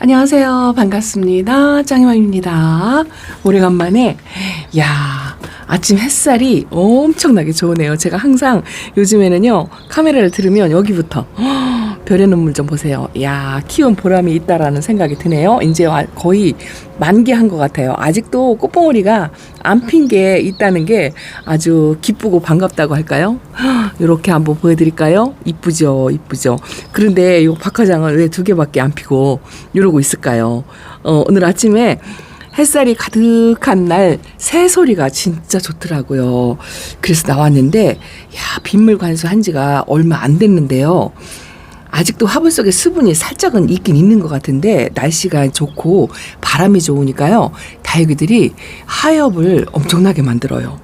안녕하세요. 반갑습니다. 짱이맘입니다. 오래간만에, 아침 햇살이 엄청나게 좋으네요. 제가 항상 요즘에는요, 카메라를 들으면 여기부터, 별의 눈물 좀 보세요. 키운 보람이 있다라는 생각이 드네요. 이제 거의 만개한 것 같아요. 아직도 꽃봉오리가 안 핀 게 있다는 게 아주 기쁘고 반갑다고 할까요? 이렇게 한번 보여드릴까요? 이쁘죠, 이쁘죠. 그런데 이 박하장은 왜 2개밖에 안 피고 이러고 있을까요? 오늘 아침에 햇살이 가득한 날 새소리가 진짜 좋더라고요. 그래서 나왔는데 빗물 관수한 지가 얼마 안 됐는데요. 아직도 화분 속에 수분이 살짝은 있긴 있는 것 같은데 날씨가 좋고 바람이 좋으니까요. 다육이들이 하엽을 엄청나게 만들어요.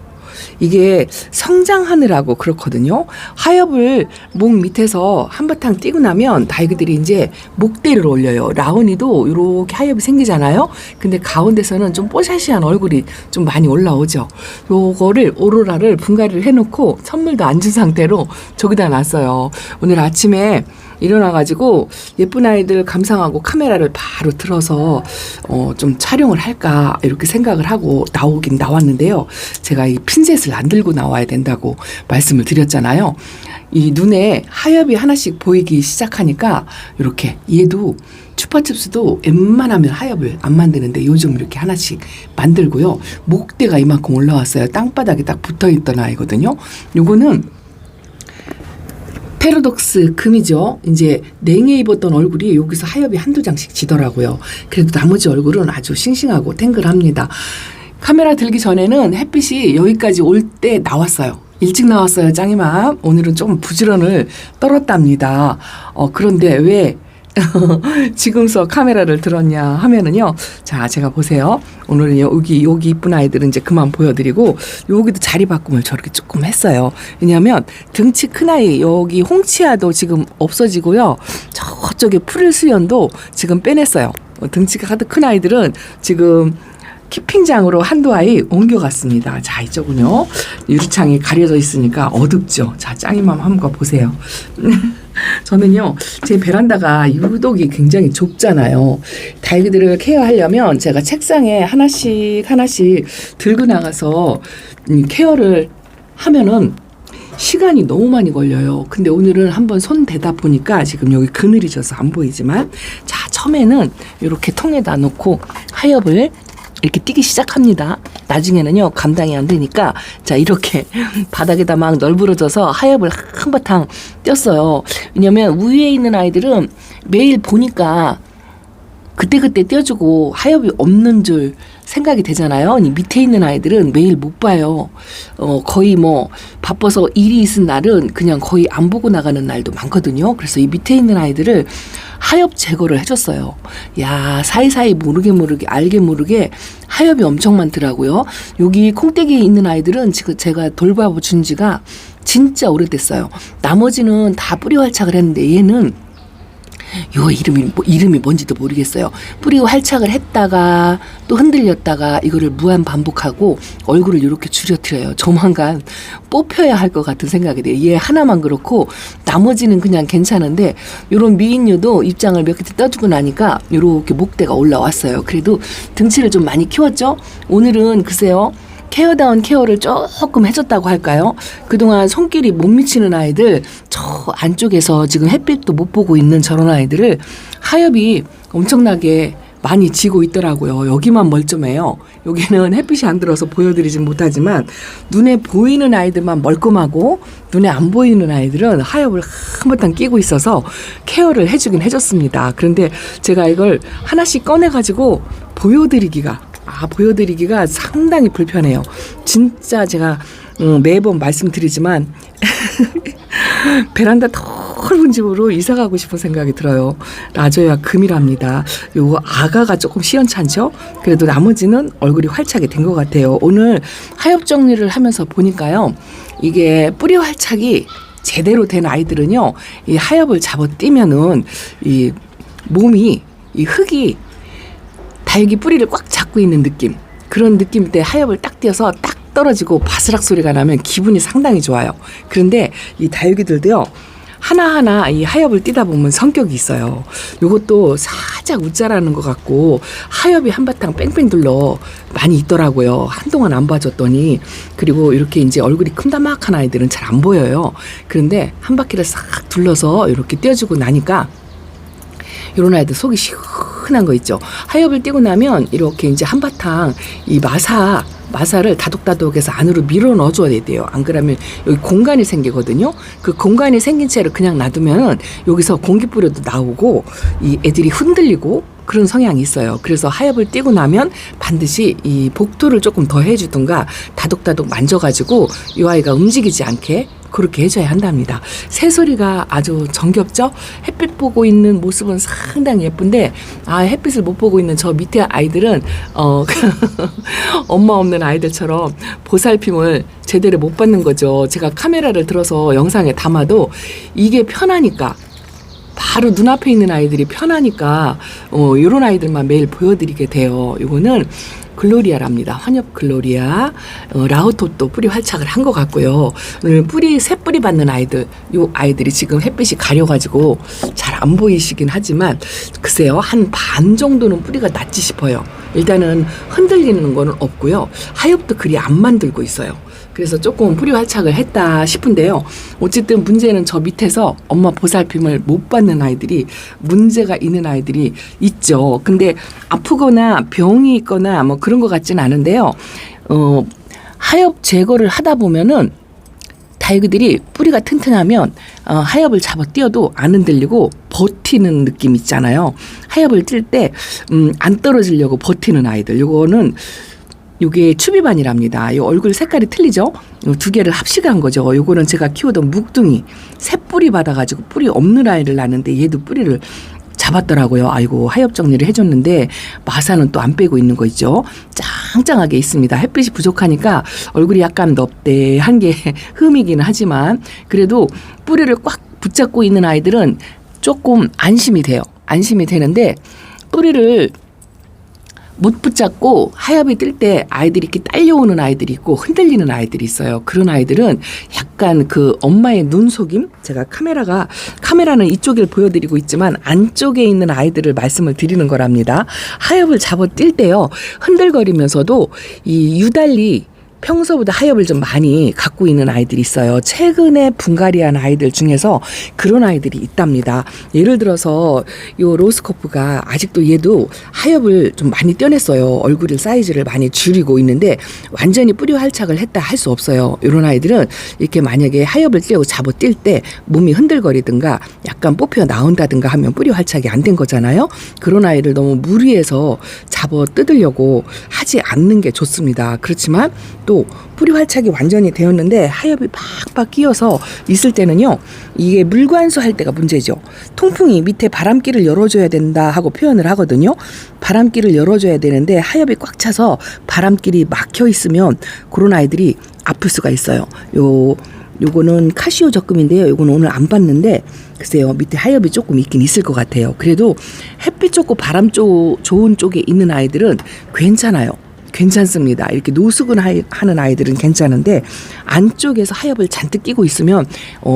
이게 성장하느라고 그렇거든요. 하엽을 목 밑에서 한바탕 띄고 나면 다육이들이 이제 목대를 올려요. 라온이도 이렇게 하엽이 생기잖아요. 근데 가운데서는 좀 뽀샤시한 얼굴이 좀 많이 올라오죠. 요거를 오로라를 분갈이를 해놓고 선물도 안 준 상태로 저기다 놨어요. 오늘 아침에 일어나가지고 예쁜 아이들 감상하고 카메라를 바로 들어서 좀 촬영을 할까 이렇게 생각을 하고 나오긴 나왔는데요. 제가 이 핀셋을 안 들고 나와야 된다고 말씀을 드렸잖아요. 이 눈에 하엽이 하나씩 보이기 시작하니까 이렇게 얘도 추파춥스도 웬만하면 하엽을 안 만드는데 요즘 이렇게 하나씩 만들고요. 목대가 이만큼 올라왔어요. 땅바닥에 딱 붙어있던 아이거든요. 요거는 패러독스 금이죠. 이제 냉해 입었던 얼굴이 여기서 하엽이 한두 장씩 지더라고요. 그래도 나머지 얼굴은 아주 싱싱하고 탱글합니다. 카메라 들기 전에는 햇빛이 여기까지 올 때 나왔어요. 일찍 나왔어요, 짱이맘. 오늘은 좀 부지런을 떨었답니다. 그런데 왜 지금서 카메라를 들었냐 하면은요. 자, 제가 보세요. 오늘은 여기 이쁜 아이들은 이제 그만 보여드리고 여기도 자리 바꿈을 저렇게 조금 했어요. 왜냐하면 등치 큰 아이 여기 홍치아도 지금 없어지고요. 저쪽에 푸를수연도 지금 빼냈어요. 등치가 가득 큰 아이들은 지금 키핑장으로 한두 아이 옮겨갔습니다. 자, 이쪽은요. 유리창이 가려져 있으니까 어둡죠. 자, 짱이맘 한번 보세요. 저는요, 제 베란다가 유독이 굉장히 좁잖아요. 다육이들을 케어하려면 제가 책상에 하나씩 들고 나가서 케어를 하면은 시간이 너무 많이 걸려요. 근데 오늘은 한번 손 대다 보니까 지금 여기 그늘이 져서 안 보이지만, 자, 처음에는 이렇게 통에다 놓고 하엽을 이렇게 띄기 시작합니다. 나중에는요, 감당이 안 되니까, 자, 이렇게 바닥에다 막 널브러져서 하엽을 한바탕 띄었어요. 왜냐면 위에 있는 아이들은 매일 보니까 그때그때 띄워주고 하엽이 없는 줄 생각이 되잖아요. 밑에 있는 아이들은 매일 못 봐요. 거의 바빠서 일이 있은 날은 그냥 거의 안 보고 나가는 날도 많거든요. 그래서 이 밑에 있는 아이들을 하엽 제거를 해줬어요. 사이사이 모르게 알게 모르게 하엽이 엄청 많더라고요. 여기 콩떼기에 있는 아이들은 지금 제가 돌봐준 지가 진짜 오래됐어요. 나머지는 다 뿌리 활착을 했는데 얘는 요 이름이 뭔지도 모르겠어요. 뿌리 활착을 했다가 또 흔들렸다가 이거를 무한 반복하고 얼굴을 이렇게 줄여뜨려요. 조만간 뽑혀야 할 것 같은 생각이 돼요. 얘 하나만 그렇고 나머지는 그냥 괜찮은데 요런 미인류도 입장을 몇 개 떠주고 나니까 요렇게 목대가 올라왔어요. 그래도 등치를 좀 많이 키웠죠. 오늘은 글쎄요. 케어다운 케어를 조금 해줬다고 할까요? 그동안 손길이 못 미치는 아이들 저 안쪽에서 지금 햇빛도 못 보고 있는 저런 아이들을 하엽이 엄청나게 많이 지고 있더라고요. 여기만 멀쩡해요. 여기는 햇빛이 안 들어서 보여드리진 못하지만 눈에 보이는 아이들만 멀끔하고 눈에 안 보이는 아이들은 하엽을 한바탕 끼고 있어서 케어를 해주긴 해줬습니다. 그런데 제가 이걸 하나씩 꺼내가지고 보여드리기가 상당히 불편해요. 진짜 제가 매번 말씀드리지만 베란다 넓은 집으로 이사 가고 싶은 생각이 들어요. 라조야 금이랍니다. 요거 아가가 조금 시원찮죠? 그래도 나머지는 얼굴이 활착이 된 것 같아요. 오늘 하엽 정리를 하면서 보니까요. 이게 뿌리 활착이 제대로 된 아이들은요. 이 하엽을 잡아띄면은 이 몸이 이 흙이 다육이 뿌리를 꽉 잡고 있는 느낌, 그런 느낌 때 하엽을 딱 띄어서 딱 떨어지고 바스락 소리가 나면 기분이 상당히 좋아요. 그런데 이 다육이들도요, 하나하나 이 하엽을 띄다 보면 성격이 있어요. 요것도 살짝 웃자라는 것 같고 하엽이 한바탕 뺑뺑 둘러 많이 있더라고요. 한동안 안 봐줬더니. 그리고 이렇게 이제 얼굴이 큼다막한 아이들은 잘 안 보여요. 그런데 한 바퀴를 싹 둘러서 이렇게 띄워주고 나니까 이런 아이들 속이 시원한 거 있죠. 하엽을 띄고 나면 이렇게 이제 한바탕 이 마사를 다독다독해서 안으로 밀어 넣어줘야 돼요. 안 그러면 여기 공간이 생기거든요. 그 공간이 생긴 채로 그냥 놔두면 여기서 공기 뿌려도 나오고 이 애들이 흔들리고 그런 성향이 있어요. 그래서 하엽을 띄고 나면 반드시 이 복토를 조금 더 해주든가 다독다독 만져가지고 이 아이가 움직이지 않게 그렇게 해줘야 한답니다. 새소리가 아주 정겹죠? 햇빛 보고 있는 모습은 상당히 예쁜데 햇빛을 못 보고 있는 저 밑에 아이들은 엄마 없는 아이들처럼 보살핌을 제대로 못 받는 거죠. 제가 카메라를 들어서 영상에 담아도 이게 편하니까 바로 눈앞에 있는 아이들이 편하니까 이런 아이들만 매일 보여드리게 돼요. 이거는 글로리아랍니다. 환엽 글로리아. 라우토도 뿌리 활착을 한 것 같고요. 뿌리 새 뿌리 받는 아이들, 요 아이들이 지금 햇빛이 가려가지고 잘 안 보이시긴 하지만 글쎄요, 한 반 정도는 뿌리가 낫지 싶어요. 일단은 흔들리는 거는 없고요. 하엽도 그리 안 만들고 있어요. 그래서 조금 뿌리 활착을 했다 싶은데요. 어쨌든 문제는 저 밑에서 엄마 보살핌을 못 받는 아이들이 문제가 있는 아이들이 있죠. 근데 아프거나 병이 있거나 뭐 그런 것 같지는 않은데요. 하엽 제거를 하다 보면은 다육이들이 뿌리가 튼튼하면 하엽을 잡아 띄어도 안 흔들리고 버티는 느낌 있잖아요. 하엽을 뜰 때 안 떨어지려고 버티는 아이들. 요거는 요게 추비반이랍니다. 이 얼굴 색깔이 틀리죠? 두 개를 합식한 거죠. 요거는 제가 키우던 묵둥이 새 뿌리 받아가지고 뿌리 없는 아이를 낳는데 얘도 뿌리를 잡았더라고요. 아이고, 하엽 정리를 해줬는데 마사는 또 안 빼고 있는 거 있죠. 짱짱하게 있습니다. 햇빛이 부족하니까 얼굴이 약간 넙대한 게 흠이기는 하지만 그래도 뿌리를 꽉 붙잡고 있는 아이들은 조금 안심이 돼요. 안심이 되는데 뿌리를 못 붙잡고 하엽이 뜰 때 아이들이 이렇게 딸려오는 아이들이 있고 흔들리는 아이들이 있어요. 그런 아이들은 약간 그 엄마의 눈속임? 제가 카메라는 이쪽을 보여드리고 있지만 안쪽에 있는 아이들을 말씀을 드리는 거랍니다. 하엽을 잡아 뛸 때요. 흔들거리면서도 이 유달리 평소보다 하엽을 좀 많이 갖고 있는 아이들이 있어요. 최근에 분갈이한 아이들 중에서 그런 아이들이 있답니다. 예를 들어서 요 로스코프가 아직도 얘도 하엽을 좀 많이 떼냈어요. 얼굴 사이즈를 많이 줄이고 있는데 완전히 뿌리 활착을 했다 할 수 없어요. 이런 아이들은 이렇게 만약에 하엽을 떼고 잡아 뛸 때 몸이 흔들거리든가 약간 뽑혀 나온다든가 하면 뿌리 활착이 안 된 거잖아요. 그런 아이를 너무 무리해서 잡아 뜯으려고 하지 않는 게 좋습니다. 그렇지만 또 뿌리 활착이 완전히 되었는데 하엽이 팍팍 끼어서 있을 때는요, 이게 물관수 할 때가 문제죠. 통풍이 밑에 바람길을 열어줘야 된다 하고 표현을 하거든요. 바람길을 열어줘야 되는데 하엽이 꽉 차서 바람길이 막혀 있으면 그런 아이들이 아플 수가 있어요. 요거는 카시오 적금인데요. 요거는 오늘 안 봤는데 글쎄요, 밑에 하엽이 조금 있긴 있을 것 같아요. 그래도 햇빛 좋고 바람 좋은 쪽에 있는 아이들은 괜찮아요. 괜찮습니다. 이렇게 노숙을 하는 아이들은 괜찮은데 안쪽에서 하엽을 잔뜩 끼고 있으면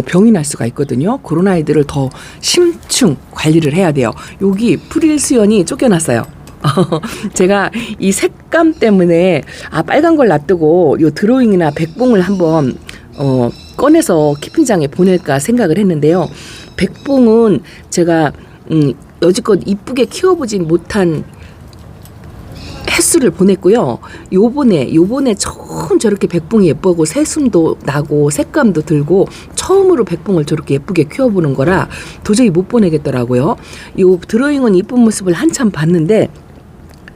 병이 날 수가 있거든요. 그런 아이들을 더 심층 관리를 해야 돼요. 여기 프릴수연이 쫓겨났어요. 제가 이 색감 때문에 빨간 걸 놔두고 요 드로잉이나 백봉을 한번 꺼내서 키핑장에 보낼까 생각을 했는데요. 백봉은 제가 여지껏 이쁘게 키워보진 못한 횟수를 보냈고요. 요번에 처음 저렇게 백봉이 예쁘고 새순도 나고 색감도 들고 처음으로 백봉을 저렇게 예쁘게 키워보는 거라 도저히 못 보내겠더라고요. 요 드로잉은 이쁜 모습을 한참 봤는데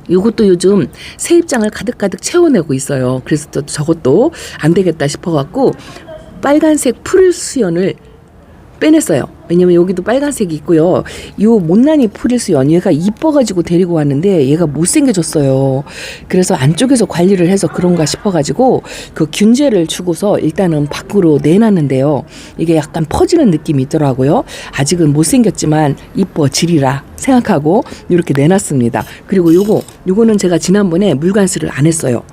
이것도 요즘 새 입장을 가득가득 채워내고 있어요. 그래서 또 저것도 안 되겠다 싶어갖고 빨간색 프릴수연을 빼냈어요. 왜냐면 여기도 빨간색이 있고요. 요 못난이 프릴수연 얘가 이뻐가지고 데리고 왔는데 얘가 못생겨졌어요. 그래서 안쪽에서 관리를 해서 그런가 싶어가지고 그 균제를 주고서 일단은 밖으로 내놨는데요. 이게 약간 퍼지는 느낌이 있더라고요. 아직은 못생겼지만 이뻐지리라 생각하고 이렇게 내놨습니다. 그리고 요거는 제가 지난번에 물관수를 안 했어요.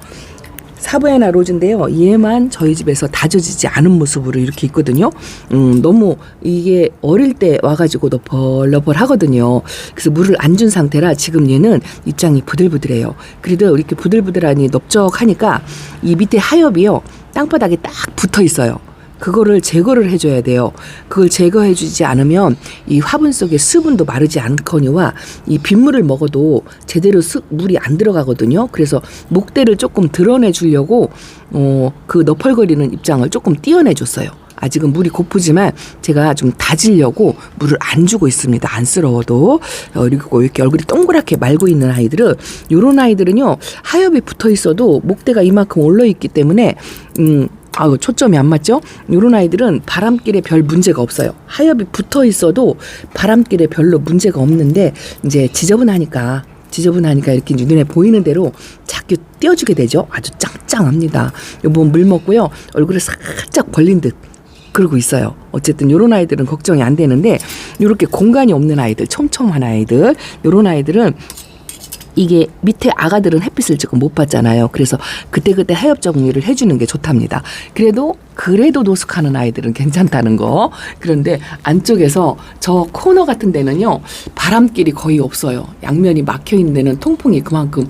사부에나 로즈인데요. 얘만 저희 집에서 다져지지 않은 모습으로 이렇게 있거든요. 너무 이게 어릴 때 와가지고 너펄너펄 하거든요. 그래서 물을 안 준 상태라 지금 얘는 입장이 부들부들해요. 그래도 이렇게 부들부들하니 넓적하니까 이 밑에 하엽이요. 땅바닥에 딱 붙어 있어요. 그거를 제거를 해줘야 돼요. 그걸 제거해주지 않으면 이 화분 속에 수분도 마르지 않거니와 이 빗물을 먹어도 제대로 물이 안 들어가거든요. 그래서 목대를 조금 드러내 주려고 그 너펄거리는 입장을 조금 띄어내줬어요. 아직은 물이 고프지만 제가 좀 다지려고 물을 안 주고 있습니다. 안쓰러워도. 그리고 이렇게 얼굴이 동그랗게 말고 있는 아이들은, 요런 아이들은요 하엽이 붙어 있어도 목대가 이만큼 올라 있기 때문에 초점이 안 맞죠? 요런 아이들은 바람길에 별 문제가 없어요. 하엽이 붙어 있어도 바람길에 별로 문제가 없는데 이제 지저분하니까 이렇게 눈에 보이는 대로 자꾸 띄워주게 되죠. 아주 짱짱합니다. 요번 물 먹고요 얼굴에 살짝 벌린 듯 그러고 있어요. 어쨌든 요런 아이들은 걱정이 안 되는데, 요렇게 공간이 없는 아이들, 촘촘한 아이들, 요런 아이들은 이게 밑에 아가들은 햇빛을 지금 못 받잖아요. 그래서 그때그때 하엽 정리를 해주는 게 좋답니다. 그래도 노숙하는 아이들은 괜찮다는 거. 그런데 안쪽에서 저 코너 같은 데는요 바람길이 거의 없어요. 양면이 막혀 있는 데는 통풍이 그만큼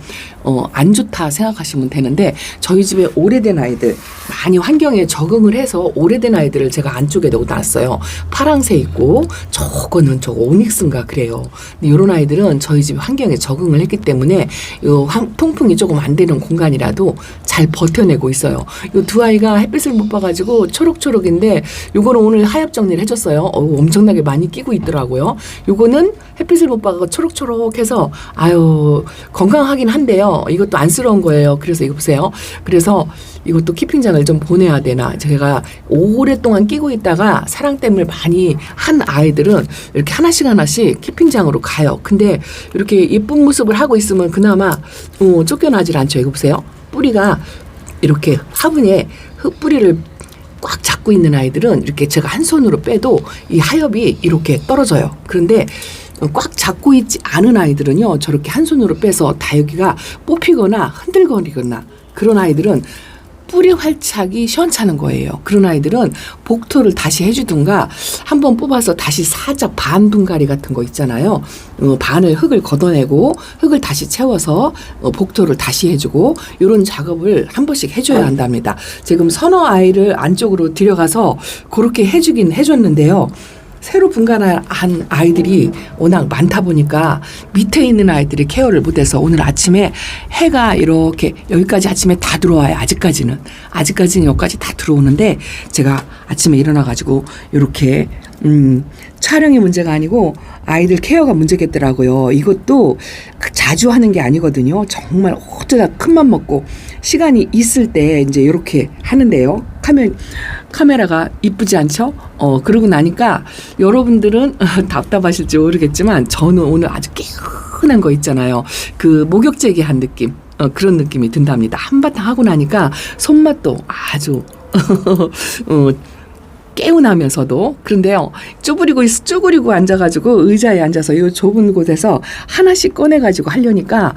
안 좋다 생각하시면 되는데, 저희 집에 오래된 아이들 많이 환경에 적응을 해서 오래된 아이들을 제가 안쪽에 넣어놨어요. 파랑새 있고 저거는 저거 오닉스인가 그래요. 근데 이런 아이들은 저희 집 환경에 적응을 했기 때문에 요 통풍이 조금 안 되는 공간이라도 잘 버텨내고 있어요. 요 두 아이가 햇빛을 못 봐가지고 초록초록인데, 요거는 오늘 하엽 정리를 해줬어요. 엄청나게 많이 끼고 있더라고요. 요거는 햇빛을 못 봐서 초록초록해서 건강하긴 한데요. 이것도 안쓰러운 거예요. 그래서 이거 보세요. 그래서 이것도 키핑장을 좀 보내야 되나. 제가 오랫동안 끼고 있다가 사랑댐을 많이 한 아이들은 이렇게 하나씩 키핑장으로 가요. 근데 이렇게 예쁜 모습을 하고 있으면 그나마 쫓겨나질 않죠. 이거 보세요. 뿌리가 이렇게 화분에 흙뿌리를 꽉 잡고 있는 아이들은 이렇게 제가 한 손으로 빼도 이 하엽이 이렇게 떨어져요. 그런데 꽉 잡고 있지 않은 아이들은요 저렇게 한 손으로 빼서 다육이가 뽑히거나 흔들거리거나 그런 아이들은 뿌리 활착이 시원찮은 거예요. 그런 아이들은 복토를 다시 해주든가 한번 뽑아서 다시 살짝 반 분갈이 같은 거 있잖아요. 반을 흙을 걷어내고 흙을 다시 채워서 복토를 다시 해주고 이런 작업을 한 번씩 해줘야 한답니다. 지금 서너 아이를 안쪽으로 들여가서 그렇게 해주긴 해줬는데요. 새로 분간한 아이들이 워낙 많다 보니까 밑에 있는 아이들이 케어를 못해서 오늘 아침에 해가 이렇게 여기까지 아침에 다 들어와요. 아직까지는 여기까지 다 들어오는데 제가 아침에 일어나가지고 이렇게 촬영이 문제가 아니고 아이들 케어가 문제겠더라고요. 이것도 자주 하는 게 아니거든요. 정말 어쩌다 큰맘 먹고 시간이 있을 때 이제 이렇게 하는데요. 카메라가 이쁘지 않죠? 그러고 나니까 여러분들은 답답하실지 모르겠지만 저는 오늘 아주 깨끗한 거 있잖아요. 그 목욕제기 한 느낌. 그런 느낌이 든답니다. 한바탕 하고 나니까 손맛도 아주 개운하면서도. 그런데요 쭈그리고 앉아가지고 의자에 앉아서 이 좁은 곳에서 하나씩 꺼내가지고 하려니까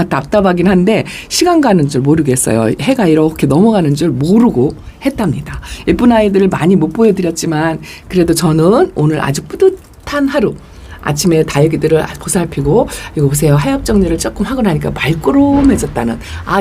답답하긴 한데 시간 가는 줄 모르겠어요. 해가 이렇게 넘어가는 줄 모르고 했답니다. 예쁜 아이들을 많이 못 보여드렸지만 그래도 저는 오늘 아주 뿌듯한 하루, 아침에 다육이들을 보살피고 이거 보세요. 하엽 정리를 조금 하고 나니까 말꼬름해졌다는.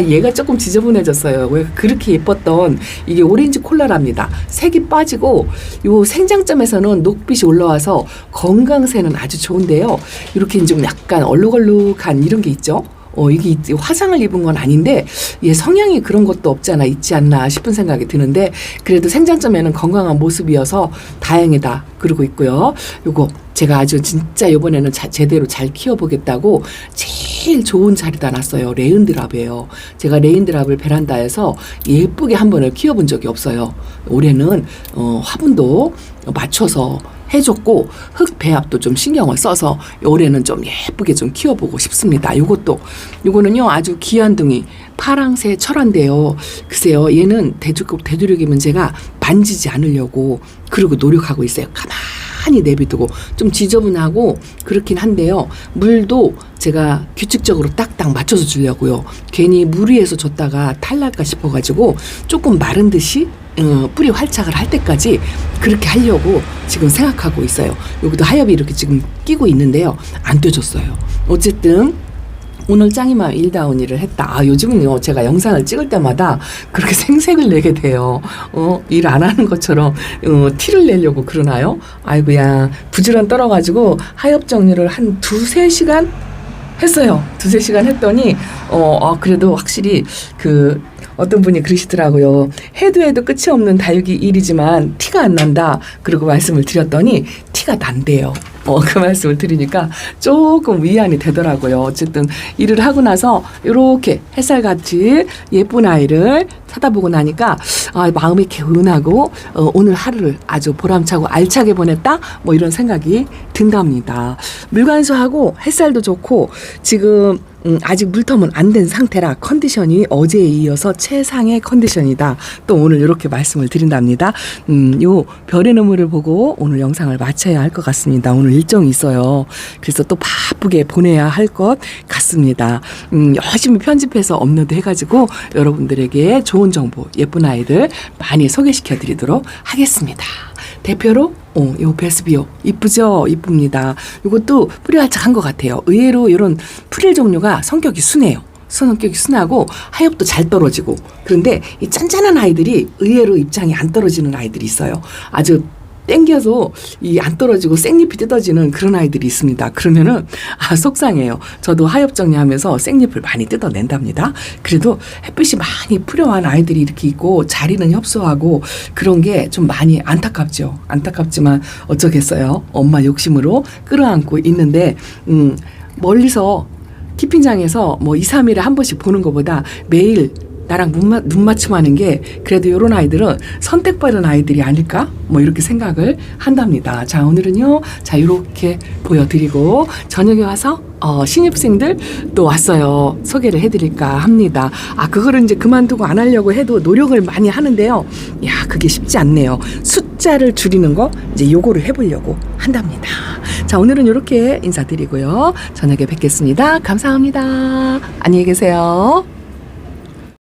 얘가 조금 지저분해졌어요. 왜 그렇게 예뻤던 이게 오렌지 콜라랍니다. 색이 빠지고 요 생장점에서는 녹빛이 올라와서 건강새는 아주 좋은데요. 이렇게 좀 약간 얼룩얼룩한 이런 게 있죠. 이게 화상을 입은 건 아닌데 얘 성향이 그런 것도 없잖아 있지 않나 싶은 생각이 드는데 그래도 생장점에는 건강한 모습이어서 다행이다 그러고 있고요. 요거 제가 아주 진짜 이번에는 제대로 잘 키워보겠다고 제일 좋은 자리다 놨어요. 레인드랍이에요. 제가 레인드랍을 베란다에서 예쁘게 한 번을 키워본 적이 없어요. 올해는 화분도 맞춰서 해줬고 흙 배합도 좀 신경을 써서 올해는 좀 예쁘게 좀 키워보고 싶습니다. 요거는요 아주 귀한 둥이 파랑새 철화인데요. 글쎄요 얘는 되도록이면 제가 만지지 않으려고 그러고 노력하고 있어요. 가만히 많이 내비두고 좀 지저분하고 그렇긴 한데요. 물도 제가 규칙적으로 딱딱 맞춰서 주려고요. 괜히 물 위에서 줬다가 탈날까 싶어가지고 조금 마른 듯이 뿌리 활착을 할 때까지 그렇게 하려고 지금 생각하고 있어요. 여기도 하엽이 이렇게 지금 끼고 있는데요. 안 떼졌어요. 어쨌든 오늘 짱이마 일다운이를 했다. 요즘은요, 제가 영상을 찍을 때마다 그렇게 생색을 내게 돼요. 일 안 하는 것처럼 티를 내려고 그러나요? 아이고야, 부지런 떨어가지고 하엽 정리를 한 2-3시간 했어요. 2-3시간 했더니 그래도 확실히 어떤 분이 그러시더라고요. 해도 끝이 없는 다육이 일이지만 티가 안 난다. 그리고 말씀을 드렸더니 티가 난대요. 그 말씀을 드리니까 조금 위안이 되더라고요. 어쨌든 일을 하고 나서 이렇게 햇살같이 예쁜 아이를 쳐다보고 나니까 마음이 개운하고 오늘 하루를 아주 보람차고 알차게 보냈다. 뭐 이런 생각이 든답니다. 물관수하고 햇살도 좋고 지금 아직 물텀은 안 된 상태라 컨디션이 어제에 이어서 최상의 컨디션이다. 또 오늘 이렇게 말씀을 드린답니다. 요 별의 눈물을 보고 오늘 영상을 마쳐야 할 것 같습니다. 오늘 일정이 있어요. 그래서 또 바쁘게 보내야 할 것 같습니다. 열심히 편집해서 업로드 해가지고 여러분들에게 좋은 정보, 예쁜 아이들 많이 소개시켜 드리도록 하겠습니다. 대표로 요 베스비오 이쁘죠? 이쁩니다. 이것도 뿌리 활착한 것 같아요. 의외로 이런 프릴 종류가 성격이 순해요. 성격이 순하고 하엽도 잘 떨어지고. 그런데 이 짠짠한 아이들이 의외로 입장이 안 떨어지는 아이들이 있어요. 아주 땡겨서 이 안 떨어지고 생잎이 뜯어지는 그런 아이들이 있습니다. 그러면은 속상해요. 저도 하엽 정리하면서 생잎을 많이 뜯어낸답니다. 그래도 햇빛이 많이 필요한 아이들이 이렇게 있고 자리는 협소하고 그런 게 좀 많이 안타깝죠. 안타깝지만 어쩌겠어요. 엄마 욕심으로 끌어안고 있는데 멀리서 키핑장에서 뭐 2-3일에 한 번씩 보는 것보다 매일 나랑 눈 맞춤하는 게 그래도 이런 아이들은 선택받은 아이들이 아닐까? 뭐 이렇게 생각을 한답니다. 자, 오늘은요. 자, 이렇게 보여드리고 저녁에 와서 신입생들 또 왔어요. 소개를 해드릴까 합니다. 그거를 이제 그만두고 안 하려고 해도 노력을 많이 하는데요. 야, 그게 쉽지 않네요. 숫자를 줄이는 거 이제 요거를 해보려고 한답니다. 자, 오늘은 이렇게 인사드리고요. 저녁에 뵙겠습니다. 감사합니다. 안녕히 계세요.